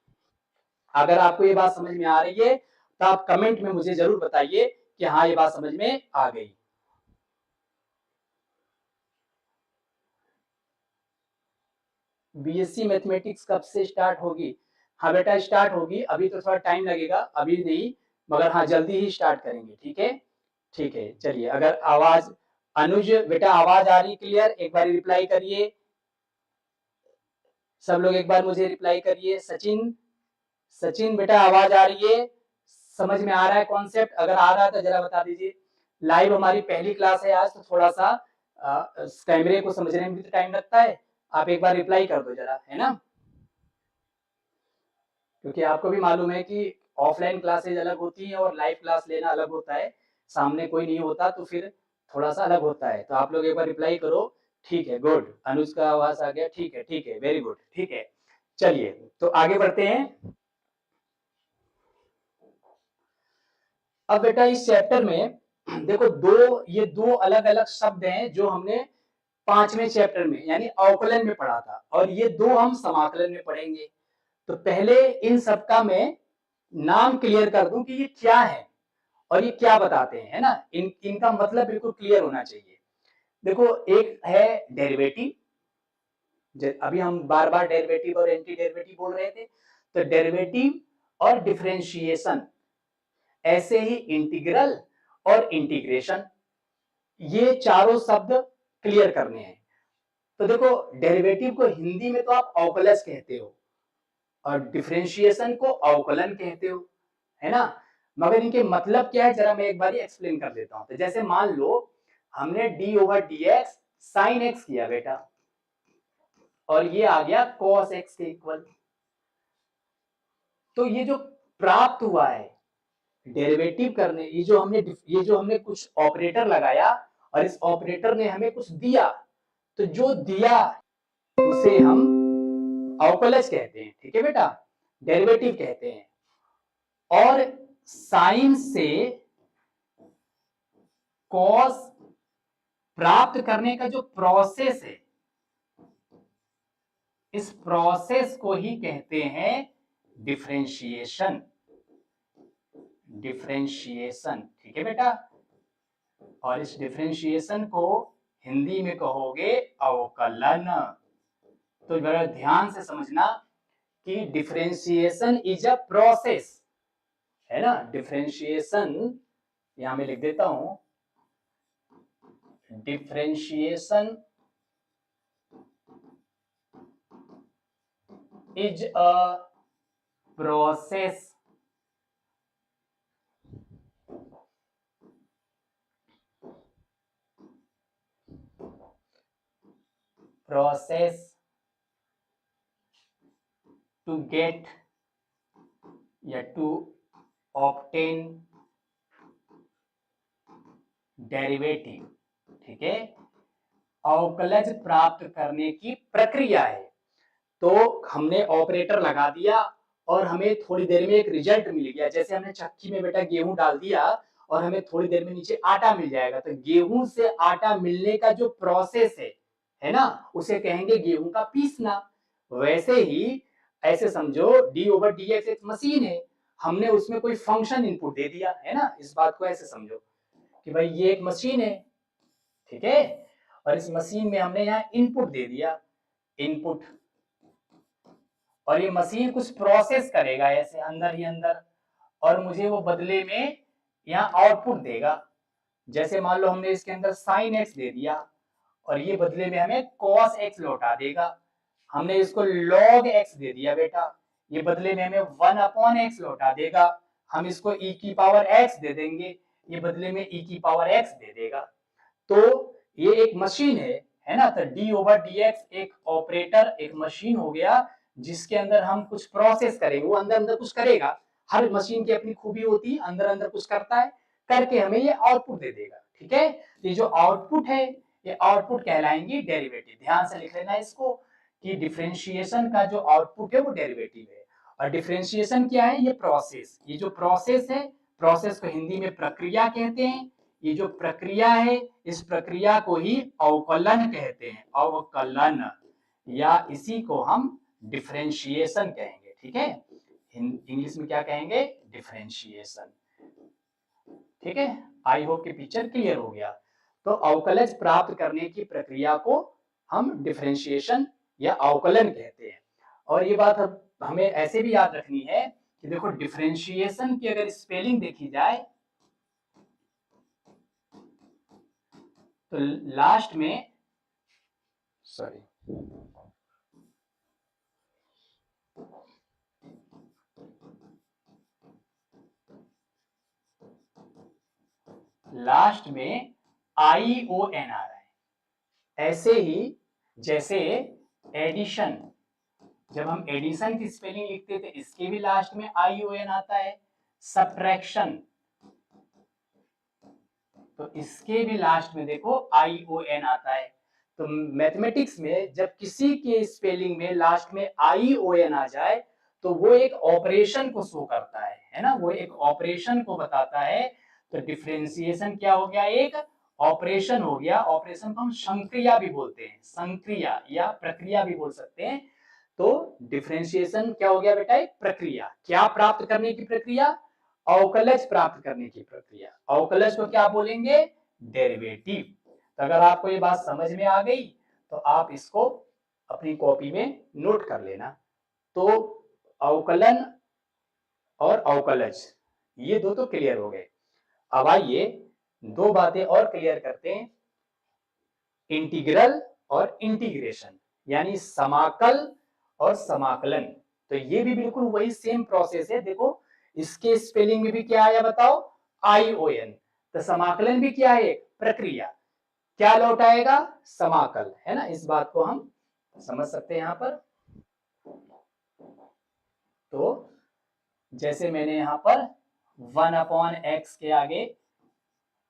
अगर आपको ये बात समझ में आ रही है तो आप कमेंट में मुझे जरूर बताइए कि हाँ ये बात समझ में आ गई। बीएससी मैथमेटिक्स कब से स्टार्ट होगी? हाँ बेटा स्टार्ट होगी, अभी तो थोड़ा टाइम लगेगा, अभी नहीं, मगर हाँ जल्दी ही स्टार्ट करेंगे। ठीक है, ठीक है। चलिए अगर आवाज, अनुज बेटा आवाज आ रही क्लियर? एक बार रिप्लाई करिए सब लोग, एक बार मुझे रिप्लाई करिए। सचिन, सचिन बेटा आवाज आ रही है? समझ में आ रहा है कॉन्सेप्ट? अगर आ रहा है तो जरा बता दीजिए। लाइव हमारी पहली क्लास है आज, तो थोड़ा सा कैमरे को समझने में भी तो टाइम लगता है। आप एक बार रिप्लाई कर दो जरा, है ना, क्योंकि आपको भी मालूम है कि ऑफलाइन क्लासेज अलग होती हैं और लाइव क्लास लेना अलग होता है। सामने कोई नहीं होता तो फिर थोड़ा सा अलग होता है। तो आप लोग एक बार रिप्लाई करो। ठीक है, गुड। अनुज का आवाज आ गया, ठीक है, ठीक है, वेरी गुड, ठीक है। चलिए तो आगे बढ़ते हैं। अब बेटा इस चैप्टर में देखो ये दो अलग अलग शब्द हैं जो हमने पांचवें चैप्टर में यानी अवकलन में पढ़ा था, और ये दो हम समाकलन में पढ़ेंगे। तो पहले इन सबका मैं नाम क्लियर कर दूं कि ये क्या है और ये क्या बताते हैं, है ना। इनका मतलब बिल्कुल क्लियर होना चाहिए। देखो एक है डेरिवेटिव, अभी हम बार बार डेरिवेटिव और एंटी डेरिवेटिव बोल रहे थे, तो डेरिवेटिव और डिफरेंशिएशन, ऐसे ही इंटीग्रल और इंटीग्रेशन, ये चारों शब्द क्लियर करने हैं। तो देखो डेरिवेटिव को हिंदी में तो आप अवकलज कहते हो और डिफरेंशिएशन को अवकलन कहते हो, है ना, मगर इनके मतलब क्या है जरा मैं एक बार एक्सप्लेन कर देता हूं। तो जैसे मान लो हमने D over d x sine x किया बेटा, और ये आ गया कॉस एक्स के इक्वल। तो ये जो प्राप्त हुआ है डेरिवेटिव करने, ये जो हमने कुछ ऑपरेटर लगाया और इस ऑपरेटर ने हमें कुछ दिया, तो जो दिया उसे हम अवकलज कहते हैं। ठीक है बेटा, डेरिवेटिव कहते हैं। और साइन से कॉस प्राप्त करने का जो प्रोसेस है, इस प्रोसेस को ही कहते हैं डिफरेंशिएशन। डिफरेंशिएशन, ठीक है बेटा। और इस डिफरेंशिएशन को हिंदी में कहोगे अवकलन। तो जरा ध्यान से समझना कि डिफरेंशिएशन इज अ प्रोसेस, है ना। डिफरेंशिएशन यहां मैं लिख देता हूं, differentiation is a process to get या to obtain डेरिवेटिव। ठीक है, अवकलज प्राप्त करने की प्रक्रिया है। तो हमने ऑपरेटर लगा दिया और हमें थोड़ी देर में एक रिजल्ट मिल गया। जैसे हमने चक्की में बेटा गेहूं डाल दिया और हमें थोड़ी देर में नीचे आटा मिल जाएगा। तो गेहूं से आटा मिलने का जो प्रोसेस है ना, उसे कहेंगे गेहूं का पीसना। वैसे ही ऐसे समझो डी ओवर डी एक्स एक मशीन है, हमने उसमें कोई फंक्शन इनपुट दे दिया, है ना। इस बात को ऐसे समझो कि भाई ये एक मशीन है, ठीक है, और इस मशीन में हमने यहाँ इनपुट दे दिया, इनपुट, और ये मशीन कुछ प्रोसेस करेगा ऐसे अंदर ही अंदर, और मुझे वो बदले में यहाँ आउटपुट देगा। जैसे मान लो हमने इसके अंदर साइन एक्स दे दिया और ये बदले में हमें कॉस एक्स लौटा देगा। हमने इसको लॉग एक्स दे दिया बेटा, ये बदले में हमें 1/x लौटा देगा। हम इसको e की पावर x दे देंगे, ये बदले में e की पावर x दे देगा। तो ये एक मशीन है ना। तो d ओवर dx एक ऑपरेटर, एक मशीन हो गया जिसके अंदर हम कुछ प्रोसेस करेंगे, वो अंदर अंदर कुछ करेगा। हर मशीन की अपनी खूबी होती है, अंदर अंदर कुछ करता है, करके हमें ये आउटपुट दे देगा। ठीक है, ये जो आउटपुट है ये आउटपुट कहलाएंगी डेरिवेटिव। ध्यान से लिख लेना इसको कि डिफरेंशिएशन का जो आउटपुट है वो डेरिवेटिव है। और डिफरेंशिएशन क्या है? ये प्रोसेस, ये जो प्रोसेस है, प्रोसेस को हिंदी में प्रक्रिया कहते हैं, ये जो प्रक्रिया है इस प्रक्रिया को ही अवकलन कहते हैं, अवकलन, या इसी को हम डिफरेंशिएशन कहेंगे। ठीक है, इंग्लिश में क्या कहेंगे? डिफरेंशिएशन। ठीक है, आई होप कि पिक्चर क्लियर हो गया। तो अवकलज प्राप्त करने की प्रक्रिया को हम डिफरेंशिएशन या अवकलन कहते हैं। और ये बात हमें ऐसे भी याद रखनी है कि देखो डिफरेंशिएशन की अगर स्पेलिंग देखी जाए तो लास्ट में लास्ट में ION आ रहा है। ऐसे ही जैसे एडिशन, जब हम एडिशन की स्पेलिंग लिखते थे इसके भी लास्ट में ION आता है। सब्ट्रैक्शन, तो इसके भी लास्ट में देखो ION आता है। तो मैथमेटिक्स में जब किसी के स्पेलिंग में लास्ट में ION आ जाए तो वो एक ऑपरेशन को शो करता है ना, वो एक ऑपरेशन को बताता है। तो डिफरेंशिएशन क्या हो गया? एक ऑपरेशन हो गया। ऑपरेशन को हम संक्रिया भी बोलते हैं, संक्रिया या प्रक्रिया भी बोल सकते हैं। तो डिफरेंशिएशन क्या हो गया बेटा? एक प्रक्रिया। क्या प्राप्त करने की प्रक्रिया? अवकलज प्राप्त करने की प्रक्रिया। अवकलज को क्या बोलेंगे? डेरिवेटिव। तो अगर आपको ये बात समझ में आ गई तो आप इसको अपनी कॉपी में नोट कर लेना। तो अवकलन और अवकलज ये दो तो क्लियर हो गए। अब आइए दो बातें और क्लियर करते हैं, इंटीग्रल और इंटीग्रेशन, यानी समाकल और समाकलन। तो ये भी बिल्कुल वही सेम प्रोसेस है। देखो इसके स्पेलिंग में भी क्या आया बताओ? ION। तो समाकलन भी क्या है? प्रक्रिया। क्या लौट आएगा? समाकल, है ना। इस बात को हम समझ सकते हैं यहां पर। तो जैसे मैंने यहां पर 1/x के आगे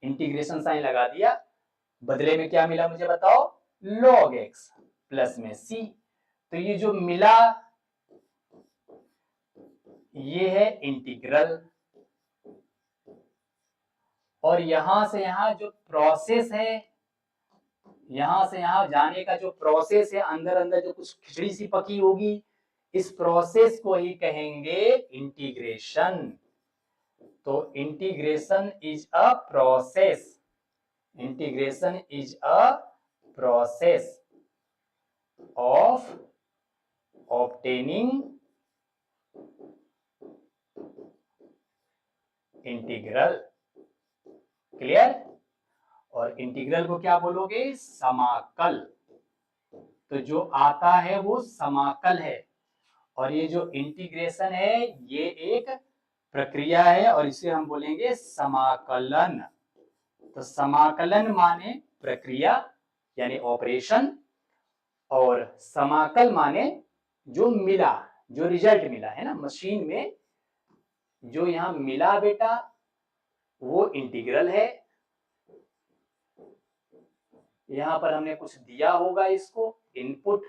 इंटीग्रेशन साइन लगा दिया, बदले में क्या मिला मुझे बताओ? log x प्लस में c। तो ये जो मिला ये है इंटीग्रल, और यहां से यहां जो प्रोसेस है, यहां से यहां जाने का जो प्रोसेस है, अंदर अंदर जो कुछ खिचड़ी सी पकी होगी, इस प्रोसेस को ही कहेंगे इंटीग्रेशन। तो integration is a process, integration is a process of obtaining integral. Clear? और इंटीग्रल को क्या बोलोगे? समाकल। तो जो आता है वो समाकल है, और ये जो इंटीग्रेशन है ये एक प्रक्रिया है, और इसे हम बोलेंगे समाकलन। तो समाकलन माने प्रक्रिया यानी ऑपरेशन, और समाकल माने जो मिला, जो रिजल्ट मिला, है ना। मशीन में जो यहां मिला बेटा वो इंटीग्रल है। यहां पर हमने कुछ दिया होगा इसको इनपुट,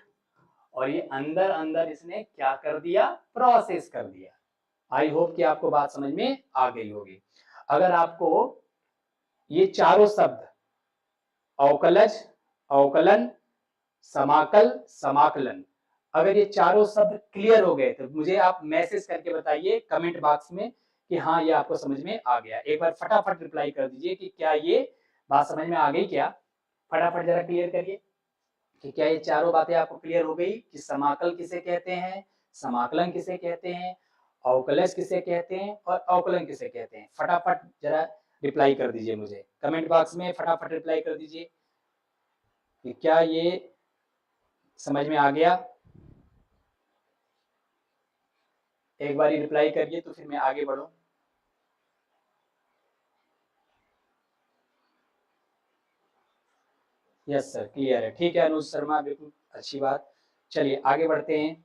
और ये अंदर अंदर इसने क्या कर दिया? प्रोसेस कर दिया। आई होप कि आपको बात समझ में आ गई होगी। अगर आपको ये चारों शब्द अवकलज, अवकलन, समाकल, समाकलन, अगर ये चारों शब्द क्लियर हो गए तो मुझे आप मैसेज करके बताइए कमेंट बॉक्स में कि हाँ ये आपको समझ में आ गया। एक बार फटाफट रिप्लाई कर दीजिए कि क्या ये बात समझ में आ गई। क्या फटाफट जरा क्लियर करिए कि क्या ये चारों बातें आपको क्लियर हो गई कि समाकल किसे कहते हैं, समाकलन किसे कहते हैं, अवकलज किसे कहते हैं, और अवकलन किसे कहते हैं। फटाफट जरा रिप्लाई कर दीजिए मुझे कमेंट बॉक्स में, फटाफट रिप्लाई कर दीजिए कि क्या ये समझ में आ गया। एक बार रिप्लाई करिए तो फिर मैं आगे बढ़ूं। यस सर क्लियर है। ठीक है अनुज शर्मा, बिल्कुल अच्छी बात। चलिए आगे बढ़ते हैं।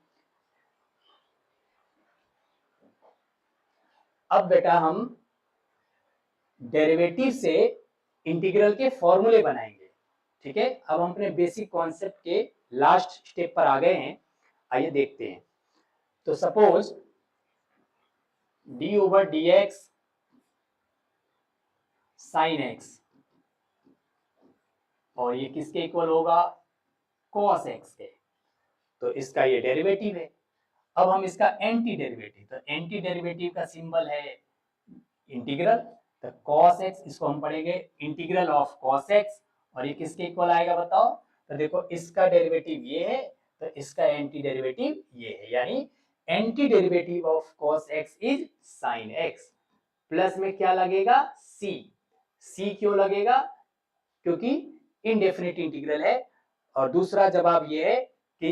अब बेटा हम डेरिवेटिव से इंटीग्रल के फॉर्मूले बनाएंगे। ठीक है, अब हम अपने बेसिक कॉन्सेप्ट के लास्ट स्टेप पर आ गए हैं। आइए देखते हैं। तो सपोज d/dx sin x और ये किसके इक्वल होगा, cos x के। तो इसका ये डेरिवेटिव है। अब हम इसका एंटी डेरिवेटिव, तो एंटी डेरिवेटिव का सिंबल है इंटीग्रल, तो cos x, इसको हम पढ़ेंगे इंटीग्रल ऑफ cos x, और ये किसके इक्वल आएगा बताओ, तो देखो इसका डेरिवेटिव ये है, तो इसका एंटी डेरिवेटिव ये है, यानी anti derivative of cos x is sin x। Plus में क्या लगेगा, c क्यों लगेगा, क्योंकि इनडेफिनिट इंटीग्रल है। और दूसरा जवाब ये है कि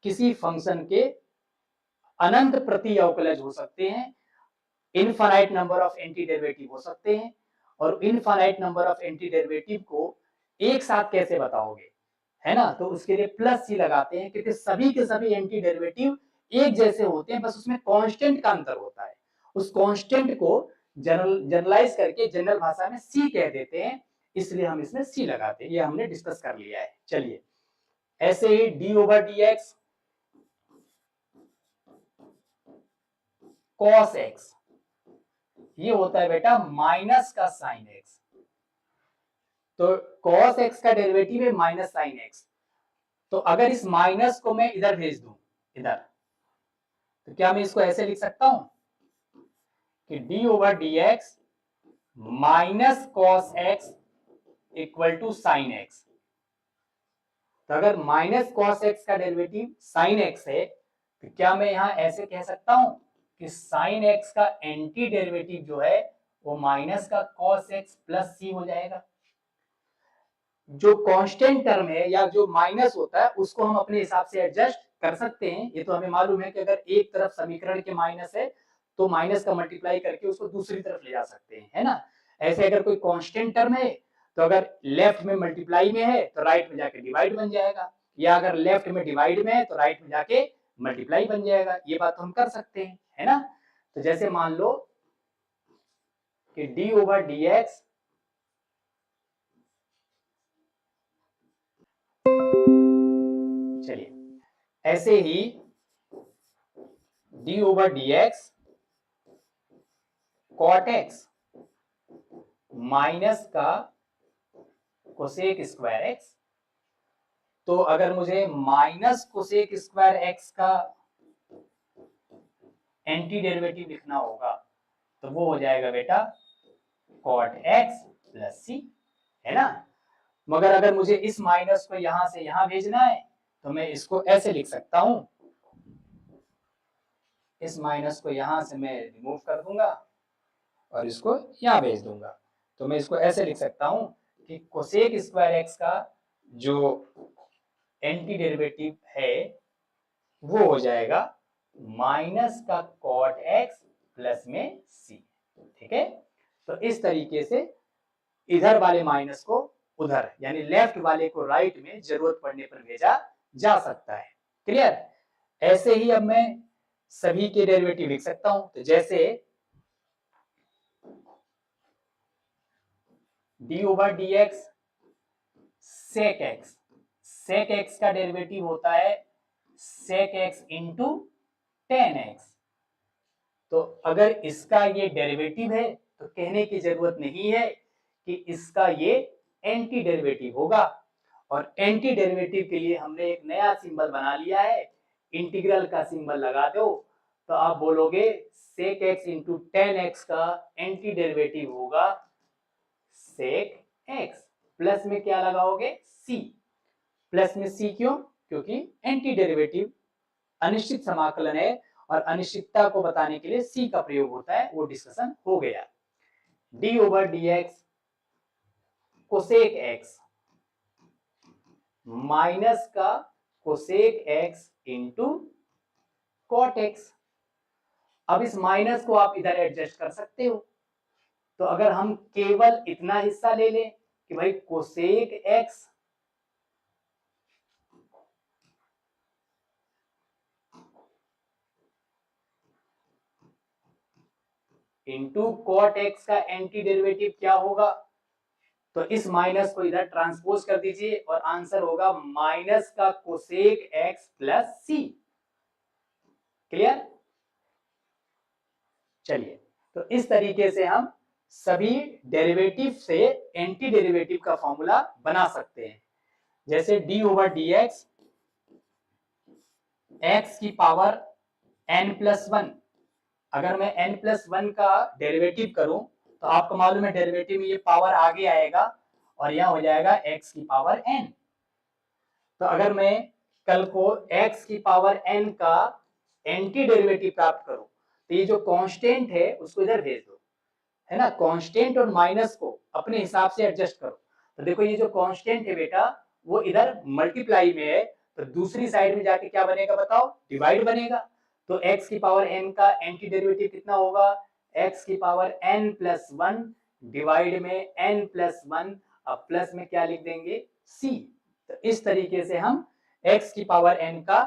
किसी फंक्शन के अनंत प्रति अवकलज हो सकते हैं, infinite number of anti derivative हो सकते हैं, और infinite number of anti derivative को एक साथ कैसे बताओगे, है ना। तो उसके लिए प्लस सी लगाते हैं, क्योंकि सभी के सभी एंटी डेरिवेटिव एक जैसे होते हैं, बस उसमें कांस्टेंट का अंतर होता है। उस कांस्टेंट को जनरलाइज करके जनरल भाषा में सी कह देते हैं, इसलिए हम इसमें सी लगाते हैं। ये हमने डिस्कस कर लिया है। चलिए, ऐसे ही d over d x cos x, ये होता है बेटा माइनस का sin x। तो cos x का डेरिवेटिव है माइनस sin x। तो अगर इस माइनस को मैं इधर भेज दूं, इधर, तो क्या मैं इसको ऐसे लिख सकता हूं कि d over d x minus cos x equal to sine x. तो अगर माइनस कॉस एक्स का डेरिवेटिव साइन एक्स है, तो क्या मैं यहां ऐसे कह सकता हूं कि साइन एक्स का एंटी डेरिवेटिव जो है वो माइनस का कॉस एक्स प्लस सी हो जाएगा। जो कांस्टेंट टर्म है या जो माइनस होता है उसको हम अपने हिसाब से एडजस्ट कर सकते हैं। ये तो हमें मालूम है कि अगर एक तरफ समीकरण के माइनस है तो माइनस का मल्टीप्लाई करके उसको दूसरी तरफ ले जा सकते हैं, है ना। ऐसे अगर कोई कांस्टेंट टर्म है तो अगर लेफ्ट में मल्टीप्लाई में है तो राइट में जाके डिवाइड बन जाएगा, या अगर लेफ्ट में डिवाइड में है तो राइट में जाके मल्टीप्लाई बन जाएगा। ये बात तो हम कर सकते हैं, है ना। तो जैसे मान लो कि डी ओवर डी एक्स चलिए ऐसे ही d over d x cot x minus का कोसेक स्क्वायर एक्स। तो अगर मुझे माइनस कोसेक स्क्वायर एक्स का एंटी डेरिवेटिव लिखना होगा तो वो हो जाएगा बेटा कॉट एक्स प्लस सी, है ना। मगर अगर मुझे इस माइनस को यहां से यहां भेजना है तो मैं इसको ऐसे लिख सकता हूं, इस माइनस को यहां से मैं रिमूव कर दूंगा और इसको यहां भेज दूंगा। तो मैं इसको ऐसे लिख सकता हूं कि कोसेक स्क्वायर एक्स का जो एंटी डेरिवेटिव है वो हो जाएगा माइनस का कॉट एक्स प्लस में सी, ठीक है। तो इस तरीके से इधर वाले माइनस को उधर, यानी लेफ्ट वाले को राइट में जरूरत पड़ने पर भेजा जा सकता है। क्लियर। ऐसे ही अब मैं सभी के डेरिवेटिव लिख सकता हूं। तो जैसे d over d x sec x, sec x का डेरिवेटिव होता है sec x into tan x. तो अगर इसका ये डेरिवेटिव है तो कहने की जरूरत नहीं है कि इसका ये एंटी डेरिवेटिव होगा। और एंटी डेरिवेटिव के लिए हमने एक नया सिंबल बना लिया है, इंटीग्रल का सिंबल लगा दो तो आप बोलोगे sec x into tan x का एंटी डेरिवेटिव होगा सेक एक्स। प्लस में क्या लगाओगे, सी। प्लस में सी क्यों, क्योंकि एंटी डेरिवेटिव अनिश्चित समाकलन है और अनिश्चितता को बताने के लिए सी का प्रयोग होता है, वो डिस्कशन हो गया। D over d x cosec x minus का cosec x into cot x. अब इस माइनस को आप इधर एडजस्ट कर सकते हो। तो अगर हम केवल इतना हिस्सा ले लें कि भाई cosec x into cot x का एंटी डेरिवेटिव क्या होगा, तो इस माइनस को इधर ट्रांसपोज कर दीजिए और आंसर होगा माइनस का कोसेक एक्स प्लस सी। क्लियर। चलिए, तो इस तरीके से हम सभी डेरिवेटिव से एंटी डेरिवेटिव का फॉर्मूला बना सकते हैं। जैसे d over d x x की पावर n+1, अगर मैं n+1 का डेरिवेटिव करूं तो आपको मालूम है डेरिवेटिव में ये पावर आगे आएगा और यहां हो जाएगा x की पावर n। तो अगर मैं कल को x की पावर n का एंटी डेरिवेटिव प्राप्त करूं तो ये जो कांस्टेंट है उसको इधर भेज दो, है ना। कांस्टेंट और माइनस को अपने हिसाब से एडजस्ट करो। तो देखो ये जो कांस्टेंट है बेटा वो इधर मल्टीप्लाई में है, तो दूसरी साइड में जाके क्या बनेगा बताओ, डिवाइड बनेगा। तो x की पावर n का एंटी डेरिवेटिव कितना होगा, x की पावर n+1 डिवाइड में n+1, अब प्लस में क्या लिख देंगे c। तो इस तरीके से हम x की पावर n का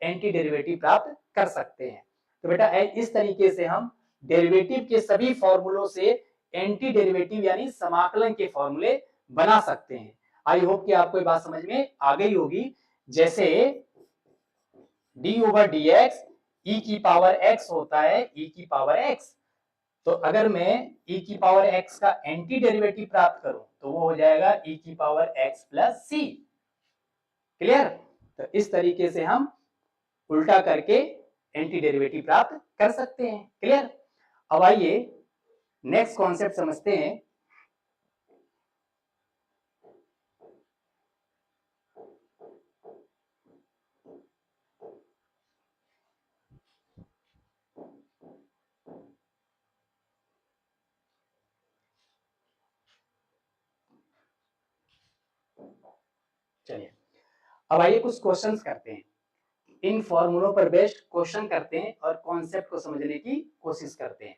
एंटी डेरिवेटिव प्राप्त कर सकते हैं। तो बेटा इस तरीके से हम डेरिवेटिव के सभी फॉर्मूलों से एंटी डेरिवेटिव यानी समाकलन के फॉर्मूले बना सकते हैं। आई होप कि आपको ये बात समझ में आ गई होगी। जैसे डी ओवर डी एक्स ई की पावर x होता है e की पावर x, तो अगर मैं e की पावर x का एंटी डेरिवेटिव प्राप्त करूं तो वो हो जाएगा e की power x plus c। Clear. तो इस तरीके से हम उल्टा करके एंटी डेरिवेटिव प्राप्त कर सकते हैं। क्लियर। अब आइए नेक्स्ट कॉन्सेप्ट समझते हैं। चलिए अब आइए कुछ क्वेश्चंस करते हैं, इन फॉर्मूलों पर बेस्ड क्वेश्चन करते हैं और कॉन्सेप्ट को समझने की कोशिश करते हैं।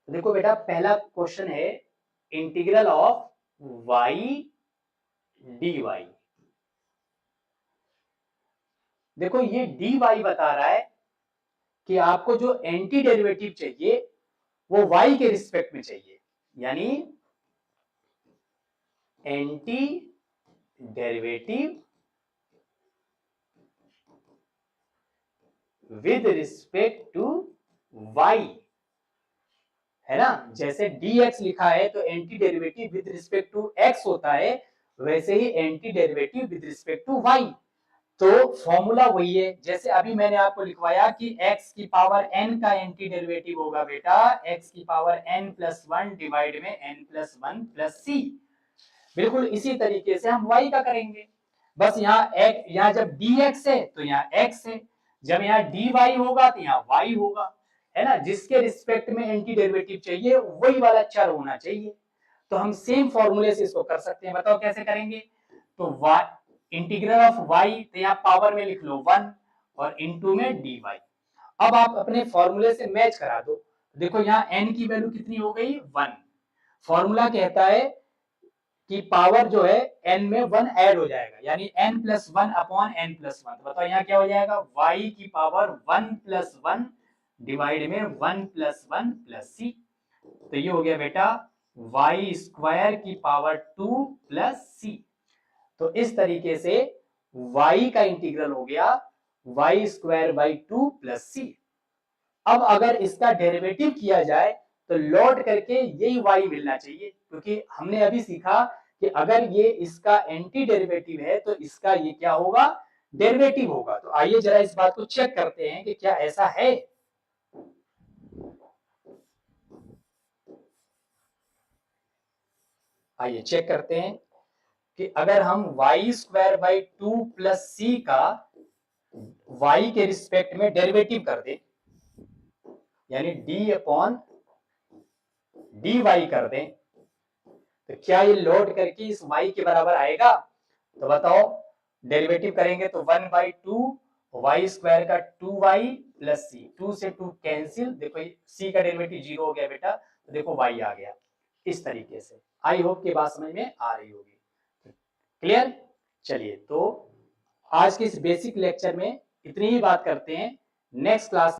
तो देखो बेटा पहला क्वेश्चन है इंटीग्रल ऑफ y dy। देखो ये dy बता रहा है कि आपको जो एंटी डेरिवेटिव चाहिए वो y के रिस्पेक्ट में चाहिए, यानी anti derivative with respect to y, है ना। जैसे dx लिखा है तो anti derivative with respect to x होता है, वैसे ही anti derivative with respect to y। तो फॉर्मूला वही है, जैसे अभी मैंने आपको लिखवाया कि x की पावर n का एंटी डेरिवेटिव होगा बेटा x की पावर n+1 डिवाइड में n+1 प्लस c। बिल्कुल इसी तरीके से हम y का करेंगे। बस यहाँ जब dx है तो यहाँ x है, जब यहाँ dy होगा तो यहाँ y होगा, है ना। जिसके रिस्पेक्ट में एंटी डेरिवेटिव चाहिए वही वाला चर होना चाहिए। तो हम सेम फॉर्मूले से इसको कर सकते हैं। बताओ कैसे करेंगे। तो y इंटीग्रल ऑफ y, तो यहाँ पावर में लिख लो 1 और इनटू में dy। अब आप अपने फॉर्मूले से मैच करा दो। देखो यहाँ n की वैल्यू कितनी हो गई 1। फॉर्मूला कहता है कि पावर जो है n में 1 ऐड हो जाएगा, यानी n+1 अपॉन n+1। तो बताओ यहाँ क्या हो जाएगा y की पावर 1+1 डिवाइड में 1+1 प्लस c। तो ये हो गया बेटा y स्क्वायर की पावर 2 प्लस c। तो इस तरीके से y का इंटीग्रल हो गया y square by 2 plus c। अब अगर इसका डेरिवेटिव किया जाए तो लौट करके यही y मिलना चाहिए, क्योंकि हमने अभी सीखा कि अगर ये इसका एंटी डेरिवेटिव है तो इसका ये क्या होगा डेरिवेटिव होगा। तो आइए जरा इस बात को चेक करते हैं कि क्या ऐसा है। आइए चेक करते हैं कि अगर हम y square by 2 plus c का y के रिस्पेक्ट में डेरिवेटिव कर दें, यानी d अपॉन dy कर दें, तो क्या ये लोड करके इस y के बराबर आएगा। तो बताओ डेरिवेटिव करेंगे तो 1/2 y स्क्वायर का 2y प्लस c, 2 से 2 कैंसिल, देखो c का डेरिवेटिव 0 हो गया बेटा, तो देखो y आ गया। इस तरीके से आई होप की बात समझ में आ रही होगी। क्लियर। चलिए तो आज के इस बेसिक लेक्चर में इतनी ही बात करते हैं। Next class